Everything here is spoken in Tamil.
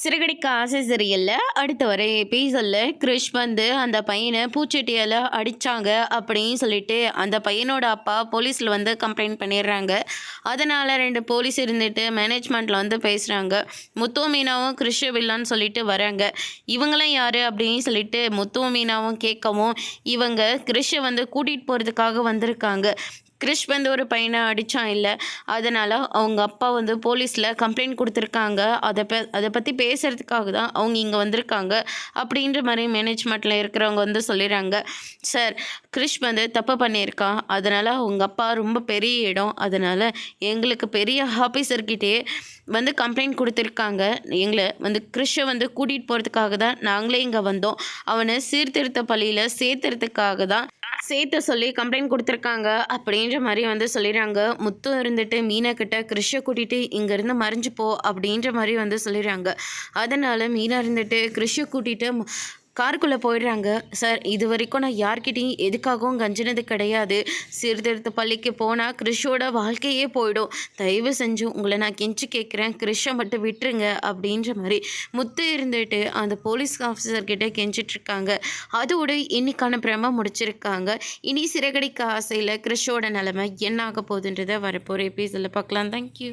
சிறகடிக்க ஆசை சீரியல்ல அடுத்த வர எபிசோட்ல கிறிஷ் வந்து அந்த பையனை பூச்செட்டியால் அடித்தாங்க அப்படின்னு சொல்லிட்டு அந்த பையனோட அப்பா போலீஸில் வந்து கம்ப்ளைண்ட் பண்ணிடுறாங்க. அதனால் 2 போலீஸ் இருந்துட்டு மேனேஜ்மெண்ட்டில் வந்து பேசுகிறாங்க. முத்து மீனாவும் கிறிஷ் வில்லான்னு சொல்லிட்டு வராங்க. இவங்களாம் யார் அப்படின்னு சொல்லிட்டு முத்து மீனாவும் கேட்கவும் இவங்க கிறிஷை வந்து கூட்டிகிட்டு போகிறதுக்காக வந்திருக்காங்க. கிறிஷ் வந்து ஒரு பையனை அடித்தான் இல்லை, அதனால் அவங்க அப்பா வந்து போலீஸில் கம்ப்ளைண்ட் கொடுத்துருக்காங்க. அதை பற்றி பேசுகிறதுக்காக தான் அவங்க இங்கே வந்திருக்காங்க அப்படின்ற மாதிரி மேனேஜ்மெண்ட்டில் இருக்கிறவங்க வந்து சொல்லிடுறாங்க. சார், கிறிஷ் வந்து தப்பு பண்ணியிருக்கான், அதனால் அவங்க அப்பா ரொம்ப பெரிய இடம், அதனால் எங்களுக்கு பெரிய ஆஃபீஸர்கிட்டே வந்து கம்ப்ளைண்ட் கொடுத்துருக்காங்க. எங்களை வந்து கிறிஷை வந்து கூட்டிகிட்டு போகிறதுக்காக தான் நாங்களே இங்கே வந்தோம். அவனை சீர்திருத்த பள்ளியில் சேர்த்துறதுக்காக தான் சேர்த்து சொல்லி கம்ப்ளைண்ட் கொடுத்துருக்காங்க அப்படின்ற மாதிரி வந்து சொல்லிடுறாங்க. முத்து இருந்துட்டு மீனா கிட்ட கிறிஷை கூட்டிகிட்டு இங்கேருந்து மறைஞ்சு போ அப்படின்ற மாதிரி வந்து சொல்லிடுறாங்க. அதனால் மீனா இருந்துட்டு கிறிஷை கூட்டிகிட்டு காருக்குள்ளே போயிடுறாங்க. சார், இது வரைக்கும் நான் யார்கிட்டையும் எதுக்காகவும் கஞ்சினது கிடையாது. சீர்திருத்த பள்ளிக்கு போனால் கிறிஷோட வாழ்க்கையே போயிடும். தயவு செஞ்சு உங்களை நான் கெஞ்சி கேட்குறேன், கிறிஷை மட்டும் விட்டுருங்க அப்படின்ற மாதிரி முத்து இருந்துட்டு அந்த போலீஸ் ஆஃபீஸர்கிட்ட கெஞ்சிட்ருக்காங்க. அதோட இன்னைக்கான பிரம முடிச்சிருக்காங்க. இனி சிறகடிக்க ஆசையில் கிறிஷோட நிலைமை என்ன ஆக போகுதுன்றதை வரப்போகிற எபிசோடில் பார்க்கலாம். தேங்க்யூ.